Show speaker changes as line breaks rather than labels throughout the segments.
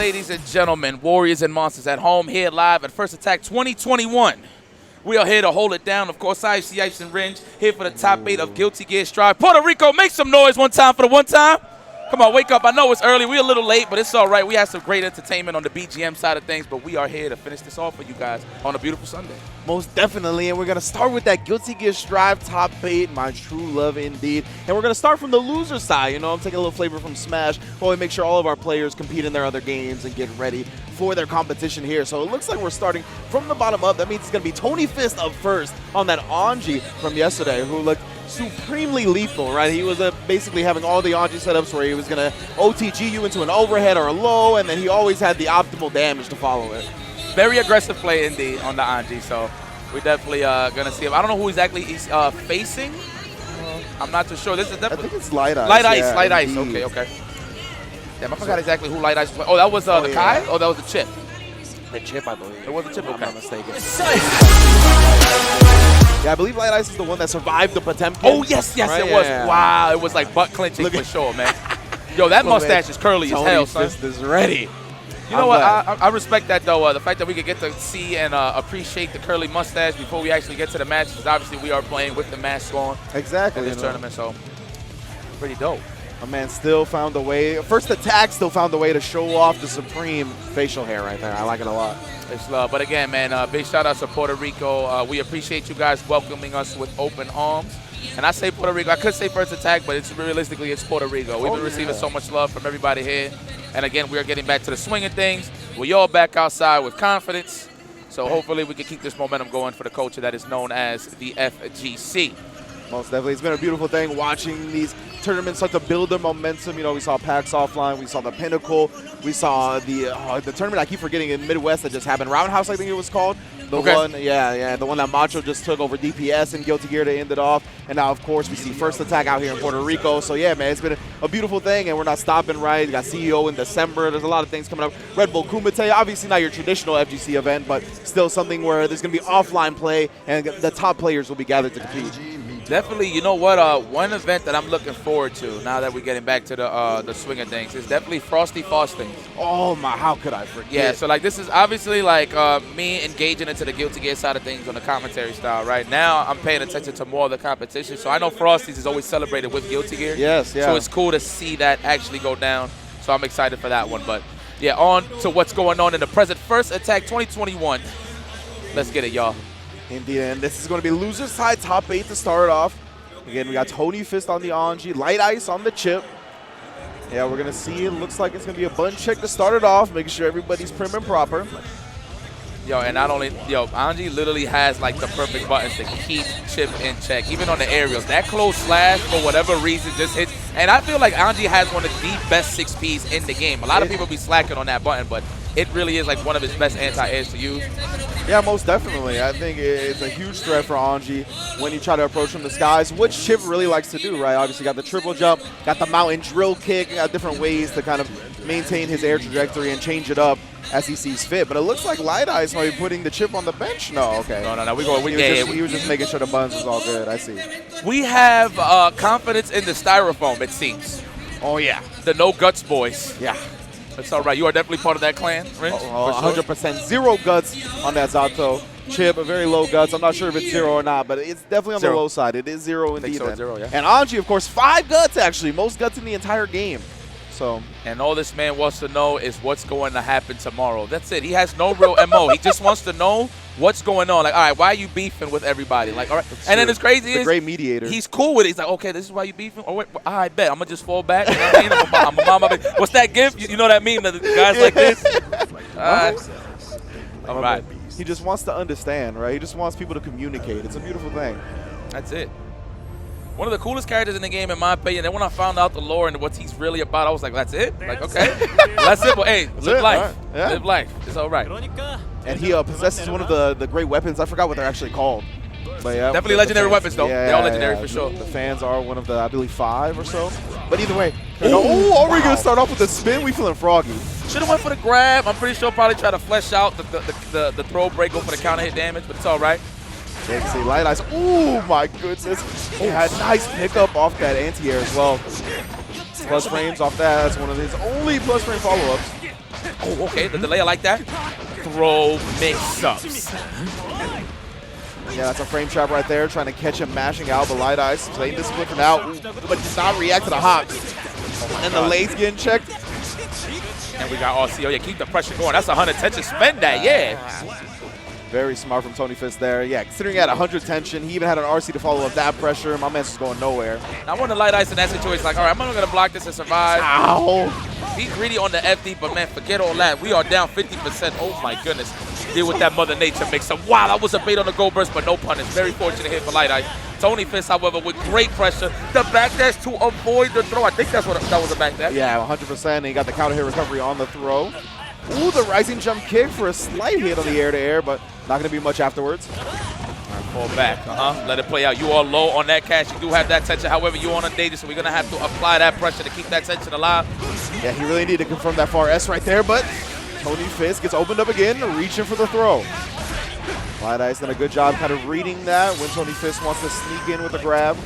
ladies and gentlemen, warriors and monsters at home, here live at First Attack 2021. We are here to hold it down. Of course, IFC Ice and Ringe here for the top 8 of Guilty Gear Strive. Puerto Rico, make some noise one time for the one time. Come on, wake up. I know it's early. We're a little late, but it's all right. We had some great entertainment on the BGM side of things, but we are here to finish this off for you guys on a beautiful Sunday.
Most definitely, and we're going to start with that Guilty Gear Strive top 8, my true love indeed. And we're going to start from the loser side. You know, I'm taking a little flavor from Smash while we make sure all of our players compete in their other games and get ready for their competition here. So it looks like we're starting from the bottom up. That means it's going to be Tonyfist up first on that Anji from yesterday, who looked supremely lethal, right? He was basically having all the Anji setups where he was going to OTG you into an overhead or a low, and then he always had the optimal damage to follow it.
Very aggressive play indeed on the Anji, so we're definitely going to see him. I don't know who exactly he's facing. I'm not too sure. This is definitely.
I think it's Lightice.
Lightice, yeah, Lightice. Okay. Damn, I forgot exactly who Lightice was. Oh, that was the Kai? Oh, that was the Chipp.
The Chipp, I believe.
It was the Chipp,
if
okay.
I'm not mistaken. Yeah, I believe Lightice is the one that survived the Potemkin.
Oh, yes,
right?
it was.
Yeah.
Wow, it was like butt clenching for sure, man. Yo, that mustache is curly as hell, son.
Tonyfist is ready.
You know what? I respect that, though. The fact that we could get to see and appreciate the curly mustache before we actually get to the match, because obviously we are playing with the mask on
exactly
in this tournament, so pretty dope.
My man still found a way. First Attack still found a way to show off the supreme facial hair right there. I like it a lot.
It's love. But again, man, big shout out to Puerto Rico. We appreciate you guys welcoming us with open arms. And I say Puerto Rico. I could say First Attack, but it's realistically it's Puerto Rico. We've been receiving so much love from everybody here. And again, we are getting back to the swing of things. We're all back outside with confidence. So hopefully we can keep this momentum going for the culture that is known as the FGC.
Most definitely. It's been a beautiful thing watching these tournaments start to build their momentum. You know, we saw PAX Offline, we saw the Pinnacle, we saw the tournament I keep forgetting in Midwest that just happened. Roundhouse, I think it was called. The one, the one that Macho just took over DPS and Guilty Gear to end it off. And now, of course, we see First Attack out here in Puerto Rico. So, yeah, man, it's been a beautiful thing, and we're not stopping, right? We got CEO in December. There's a lot of things coming up. Red Bull Kumite, obviously not your traditional FGC event, but still something where there's going to be offline play, and the top players will be gathered to compete.
Definitely, you know what? One event that I'm looking forward to now that we're getting back to the swing of things is definitely Frosty Faustings.
Oh my! How could I forget?
Yeah, so like this is obviously like me engaging into the Guilty Gear side of things on the commentary style. Right now, I'm paying attention to more of the competition. So I know Frosty's is always celebrated with Guilty Gear.
Yes, yeah.
So it's cool to see that actually go down. So I'm excited for that one. But yeah, on to what's going on in the present. First Attack 2021. Let's get it, y'all.
Indeed, and this is going to be loser side top 8 to start off. Again, we got Tonyfist on the Anji, Lightice on the Chipp. Yeah, we're going to see. It looks like it's going to be a bun check to start it off, making sure everybody's prim and proper.
Yo, and not only, Anji literally has like the perfect buttons to keep Chipp in check, even on the aerials. That close slash, for whatever reason, just hits. And I feel like Anji has one of the best 6Ps in the game. A lot of people be slacking on that button, but it really is like one of his best anti-airs to use.
Yeah, most definitely. I think it's a huge threat for Anji when you try to approach from the skies, which Chipp really likes to do, right? Obviously got the triple jump, got the mountain drill kick, got different ways to kind of maintain his air trajectory and change it up as he sees fit. But it looks like Lightice might be putting the Chipp on the bench. No, okay.
No.
He was just making sure the buns was all good. I see.
We have confidence in the styrofoam, it seems.
Oh, yeah.
The No Guts boys.
Yeah.
That's all right. You are definitely part of that clan, Ringe?
100%. Zero guts on that Zato. Chipp, a very low guts. I'm not sure if it's zero or not, but it's definitely on the low side. It is zero indeed.
I think so, zero, yeah.
And Anji, of course, 5 guts, actually. Most guts in the entire game. So.
And all this man wants to know is what's going to happen tomorrow. That's it. He has no real MO. He just wants to know what's going on. Like, all right, why are you beefing with everybody? Like, all right. And then it's crazy is,
great mediator.
He's cool with it. He's like, okay, this is why you beefing? Oh, wait, I bet. I'm going to just fall back. You know what I mean? I'm a mom. What's that gift? You know that meme that guys like this? All right.
He just wants to understand, right? He just wants people to communicate. It's a beautiful thing.
That's it. One of the coolest characters in the game, in my opinion. And when I found out the lore and what he's really about, I was like, that's it? Like, okay. That's it. But, hey, live life.
Right. Yeah.
Live life. It's all right.
And he possesses one of the great weapons. I forgot what they're actually called. But yeah,
definitely legendary weapons, though.
Yeah,
they're all legendary for sure.
The fans are one of the, I believe, 5 or so. But either way. Are we going to start off with the spin? We feeling froggy.
Should have went for the grab. I'm pretty sure probably try to flesh out the throw break, go for the counter hit damage, but it's all right.
Yeah, you can see Lightice. Oh my goodness. He had nice pickup off that anti-air as well. Plus frames off that. That's one of his only plus frame follow-ups.
Oh, okay, the delay, I like that. Throw mix-ups.
Yeah, that's a frame trap right there, trying to catch him mashing out, but Lightice playing discipline for now, but does not react to the hop. And the lane's getting checked.
And we got RC. Oh, yeah, keep the pressure going. That's 100 tension. Spend that, yeah.
Very smart from Tonyfist there. Yeah, considering he had 100 tension, he even had an RC to follow up that pressure. My man's just going nowhere.
I want to Lightice in that situation. Like, all right, I'm not going to block this and survive.
Ow.
Be greedy on the FD, but, man, forget all that. We are down 50%. Oh, my goodness. Deal with that Mother Nature mix-up. Wow, that was a bait on the gold burst, but no punish. Very fortunate hit for Lightice. Tonyfist, however, with great pressure. The backdash to avoid the throw. I think that was a backdash.
Yeah, 100%. And he got the counter hit recovery on the throw. Ooh, the rising jump kick for a slight hit on the air-to-air, but not going to be much afterwards.
Fall back, let it play out. You are low on that cash. You do have that tension. However, you're on a danger, so we're going to have to apply that pressure to keep that tension alive.
Yeah, he really needed to confirm that far S right there, but Tonyfist gets opened up again, reaching for the throw. Lightice done a good job kind of reading that when Tonyfist wants to sneak in with the grab.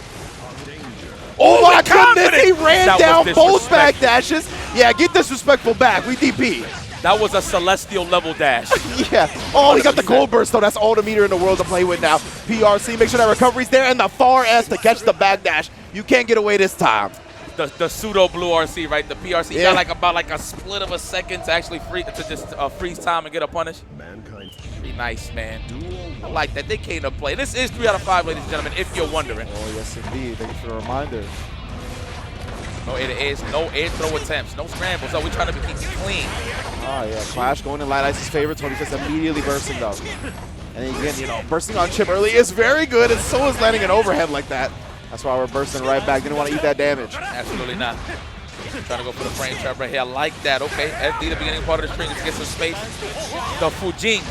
Oh my goodness, he ran down both back dashes. Yeah, get disrespectful back. We DP.
That was a celestial level dash.
Yeah. Oh, he got the gold burst, though. That's all the meter in the world to play with now. PRC, make sure that recovery's there, and the far S to catch the back dash. You can't get away this time.
The pseudo blue RC, right? The PRC got about a split of a second to actually freeze time and get a punish. Pretty nice, man. I like that. They came to play. This is 3 out of 5, ladies and gentlemen, if you're wondering.
Oh, yes, indeed. Thank you for the reminder.
No air throw attempts, no scrambles. So we're trying to keep it clean.
Oh, yeah. Clash going in Lightice's favor. Tonyfist immediately bursting, though. And again, bursting on Chipp early is very good, and so is landing an overhead like that. That's why we're bursting right back. Didn't want to eat that damage.
Absolutely not. Trying to go for the frame trap right here. I like that. Okay, FD, the beginning part of the string, to get some space. The Fujing.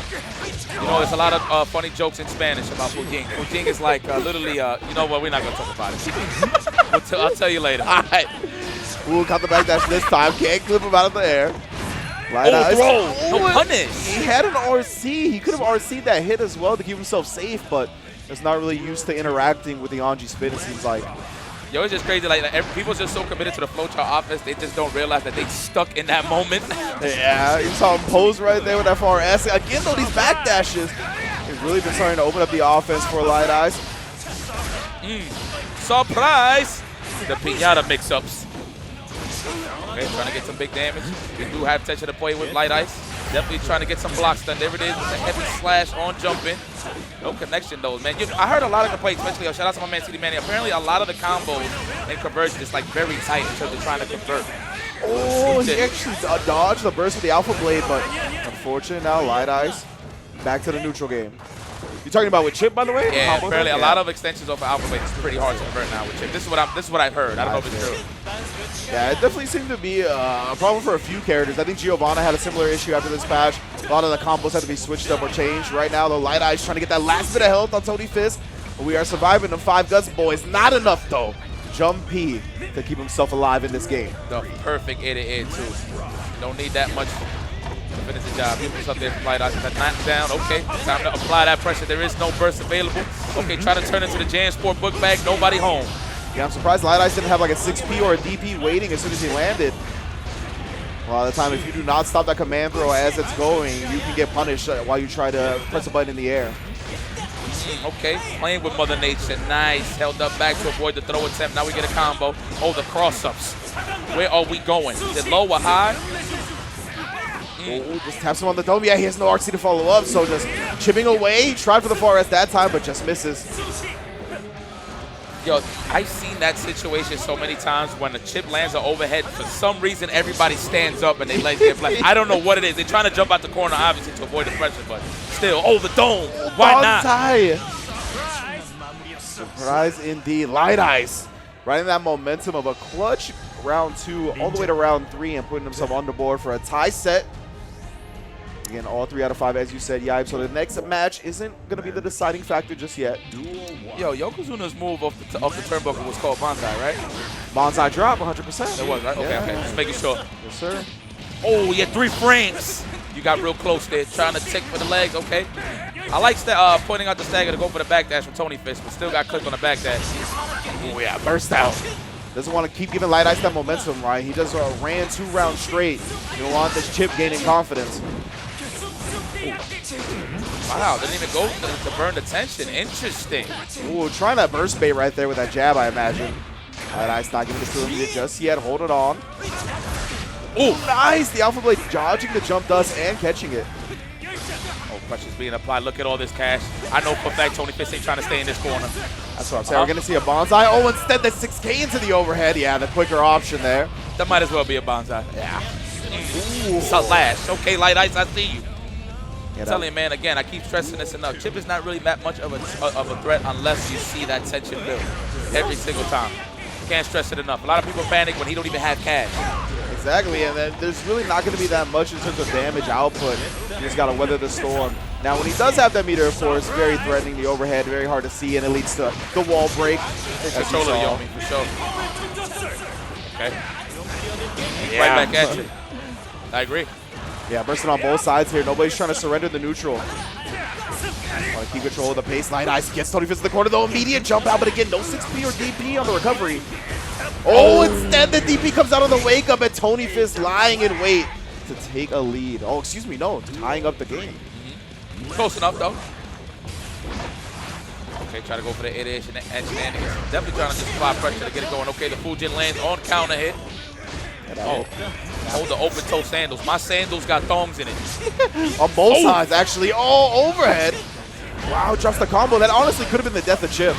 There's a lot of funny jokes in Spanish about Fujing. Fujing is like literally, you know what, we're not going to talk about it. I'll tell you later.
All right. Ooh, caught the back dash this time. Can't clip him out of the air.
Lightice. Throw. No punish.
He had an RC. He could have RC'd that hit as well to keep himself safe, but is not really used to interacting with the Anji spin, it seems like.
Yo, it's just crazy. Like people's just so committed to the flowchart offense, they just don't realize that they stuck in that moment. Yeah,
you saw him pose right there with that far S. Again, though, these back dashes, he's really been starting to open up the offense for Lightice.
Surprise! The Pinata mix-ups. Okay, trying to get some big damage. We do have tension to play with Lightice. Definitely trying to get some blocks done. There it is with the heavy slash on jumping. No connection, though, man. I heard a lot of complaints, especially, shout out to my man, CD Manny. Apparently, a lot of the combos and conversion is very tight in terms of trying to convert.
Oh, he actually dodged the burst with the Alpha Blade, but unfortunate now, Lightice back to the neutral game. You talking about with Chipp, by the way?
Yeah, apparently a lot of extensions off of Alpha Blade is pretty hard to convert now with Chipp. This is what I've heard. I don't know if it's true.
Yeah, it definitely seemed to be a problem for a few characters. I think Giovanna had a similar issue after this patch. A lot of the combos had to be switched up or changed. Right now, the Lightice trying to get that last bit of health on Tonyfist. We are surviving the 5 guts, boys. Not enough, though. Jump P to keep himself alive in this game.
The perfect air-to-air, too. Don't need that much to finish the job. People up there from Lightice. That knockdown. Okay, time to apply that pressure. There is no burst available. Okay, try to turn into the Jansport book bag. Nobody home.
Yeah, I'm surprised Lightice didn't have like a 6P or a DP waiting as soon as he landed. A lot of the time, if you do not stop that command throw as it's going, you can get punished while you try to press a button in the air.
Okay, playing with Mother Nature. Nice. Held up back to avoid the throw attempt. Now we get a combo. Oh, the cross-ups. Where are we going? Is it low or high?
Oh, just taps him on the dome. Yeah, he has no RC to follow up, so just chipping away. He tried for the far S that time, but just misses.
Yo, I've seen that situation so many times when the Chipp lands an overhead. For some reason, everybody stands up and they let their flash. I don't know what it is. They're trying to jump out the corner, obviously, to avoid the pressure, but still. Oh, the dome. Why not?
Surprise indeed. Lightice riding that momentum of a clutch round 2 all the way to round 3 and putting himself on the board for a tie set. Again, all 3 out of 5, as you said, Yibe. So the next match isn't going to be the deciding factor just yet.
Yo, Yokozuna's move off the turnbuckle was called Bonsai, right?
Bonsai drop, 100%.
It was, right? Okay,
yeah.
Okay. Just making sure.
Yes, sir.
Oh, yeah, 3 frames. You got real close there, trying to tick for the legs. Okay. I like pointing out the stagger to go for the backdash from Tonyfist, but still got clipped on the backdash.
Oh, yeah, burst out. Doesn't want to keep giving Lightice that momentum, right? He just ran 2 rounds straight. You don't want this Chipp gaining confidence.
Wow, didn't even go to burn the tension. Interesting.
Ooh, trying that burst bait right there with that jab, I imagine. Lightice not giving this to him just yet. Hold it on. Ooh, nice! The Alpha Blade dodging the jump dust and catching it.
Oh, pressure's being applied. Look at all this cash. I know for a fact Tonyfist ain't trying to stay in this corner.
That's what I'm saying. We're going to see a bonsai. Oh, instead, the 6K into the overhead. Yeah, the quicker option there.
That might as well be a bonsai. Yeah.
Ooh.
Slash. Okay, Lightice, I see you.
Yeah,
I'm telling you, man, again, I keep stressing this enough. Chipp is not really that much of a threat unless you see that tension build every single time. Can't stress it enough. A lot of people panic when he don't even have cash.
Exactly, and then there's really not going to be that much in terms of damage output. You just got to weather the storm. Now, when he does have that meter, of course, very threatening, the overhead, very hard to see, and it leads to the wall break.
Control of the Yomi, for sure. Okay.
Yeah.
Right back at you. I agree.
Yeah, bursting on both sides here. Nobody's trying to surrender the neutral. Want to keep control of the pace. Lightice gets Tonyfist in the corner, though. Immediate jump out, but again, no 6P or DP on the recovery. Oh, instead the DP comes out on the wake up, and Tonyfist lying in wait to take a lead. Oh, excuse me, no, tying up the game.
Close enough, though. Okay, try to go for the 8-ish and shenanigans. Definitely trying to just apply pressure to get it going. Okay, the Fujin lands on counter hit. Oh, hold the open toe sandals. My sandals got thongs in it.
On both sides, actually. Oh, overhead. Wow, drops the combo. That honestly could have been the death of Chipp.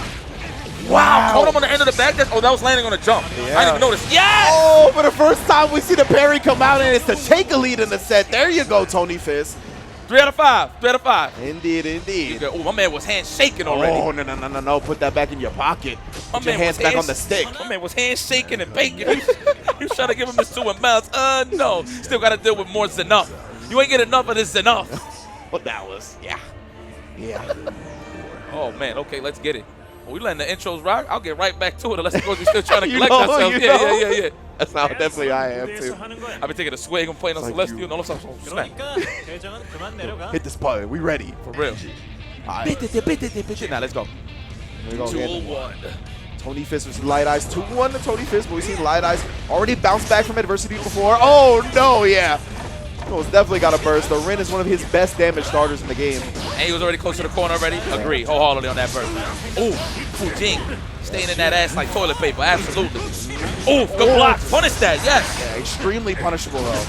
Wow, caught him on the end of the back. Oh, that was landing on a jump.
Yeah.
I didn't even notice. Yes!
Oh, for the first time, we see the parry come out, and it's to take a lead in the set. There you go, Tonyfist.
3 out of 5. 3 out of 5.
Indeed, indeed.
Oh, my man was hand shaking already.
Oh, no. Put that back in your pocket. Put your hands back on the stick.
My man was hand shaking and baking. You trying to give him this 2 miles. No. Still got to deal with more enough. You ain't get enough of this enough.
What that was. Yeah.
Oh, man. Okay, let's get it. We letting the intros rock. I'll get right back to it unless we're still trying to collect ourselves. Yeah.
That's how definitely I am, too.
I've been taking a swig. I'm playing on Celestial. No, snap.
Hit this button. We ready.
For real.
Right.
Now, let's go.
Here we go.
2-1.
Tonyfist versus Lightice. 2-1 to Tonyfist, but we've seen Lightice already bounce back from adversity before. Oh, no, yeah. He's definitely got a burst. The Rin is one of his best damage starters in the game.
And he was already close to the corner already. Agree wholeheartedly on that burst. Ooh, Fujin staying in that ass like toilet paper. Absolutely. Ooh, good block. Punish that, yes.
Yeah, extremely punishable, though.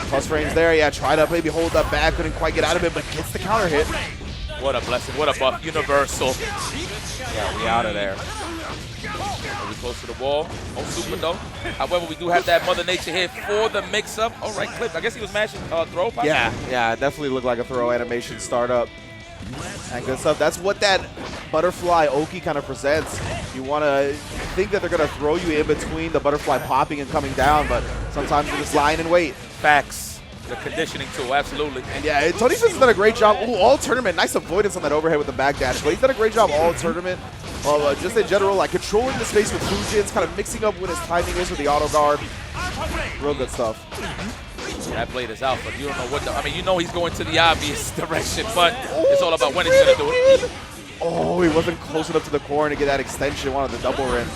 Plus frames there. Yeah, try to maybe hold that back. Couldn't quite get out of it, but gets the counter hit.
What a blessing. What a buff. Universal. Yeah, we out of there. Are we close to the wall? Oh, super though. However, we do have that Mother Nature here for the mix-up. All right, clip. I guess he was mashing throw. Possibly?
Yeah, it definitely looked like a throw animation startup. And good stuff. That's what that butterfly Oki kind of presents. You want to think that they're going to throw you in between the butterfly popping and coming down, but sometimes you're just lying in wait.
Facts. The conditioning tool, absolutely.
And yeah, Tonyfist has done a great job. Ooh, all tournament. Nice avoidance on that overhead with the backdash, but he's done a great job all tournament. Just in general, like controlling the space with Fujins, kind of mixing up when his timing is with the auto guard. Real good stuff.
That blade is out, but you don't know what the, I mean, you know he's going to the obvious direction, but it's all about when he's going to do it.
Oh, he wasn't close enough to the core to get that extension. Wanted the double rim.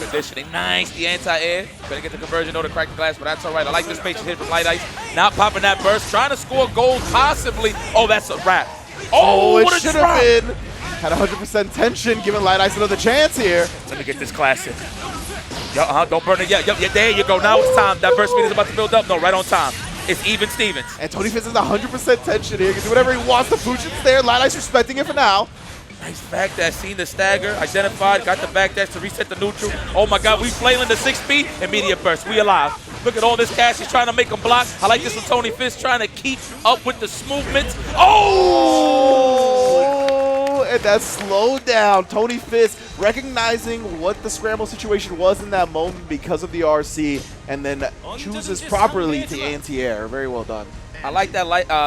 Conditioning, nice. The anti-air. Couldn't get the conversion though to crack the glass, but that's all right. I like this patient hit from Lightice. Not popping that burst. Trying to score gold, possibly. Oh, that's a wrap. Oh,
it
what a
should
drop.
have been. Had 100% tension, giving Lightice another chance here.
Let me get this classic. Don't burn it yet. Yep, there you go. Now it's time. That burst speed is about to build up. No, right on time. It's even Stevens.
And Tonyfist is 100% tension here. He can do whatever he wants. The Fujin's there. Lightice respecting it for now.
Nice backdash, seen the stagger, identified, got the backdash to reset the neutral. Oh my God, we flailing the 6B, immediate burst, we alive. Look at all this cash, he's trying to make him block. I like this from Tonyfist, trying to keep up with the movements. Oh!
And that slowed down. Tonyfist recognizing what the scramble situation was in that moment because of the RC, and then chooses properly to anti-air. Very well done.
I like that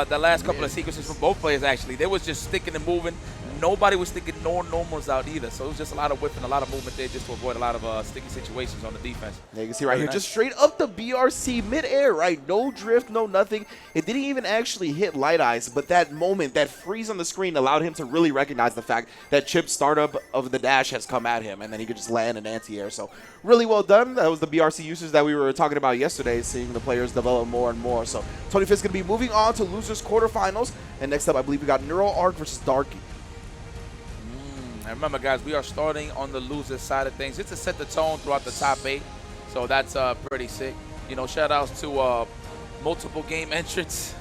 the last couple of sequences from both players actually. They was just sticking and moving. nobody was thinking no normals out either. So it was just a lot of whipping, a lot of movement there just to avoid a lot of sticky situations on the defense.
Yeah, you can see right here, just straight up the BRC midair, right? No drift, no nothing. It didn't even actually hit Lightice, but that moment, that freeze on the screen allowed him to really recognize the fact that Chipp's startup of the dash has come at him, and then he could just land in anti-air. So really well done. That was the BRC usage that we were talking about yesterday, seeing the players develop more and more. So Tonyfist is going to be moving on to losers quarterfinals, and next up, I believe we got Neural Arc versus Darky.
And remember, guys, we are starting on the loser side of things just to set the tone throughout the top 8. So that's pretty sick. You know, shout outs to multiple game entrants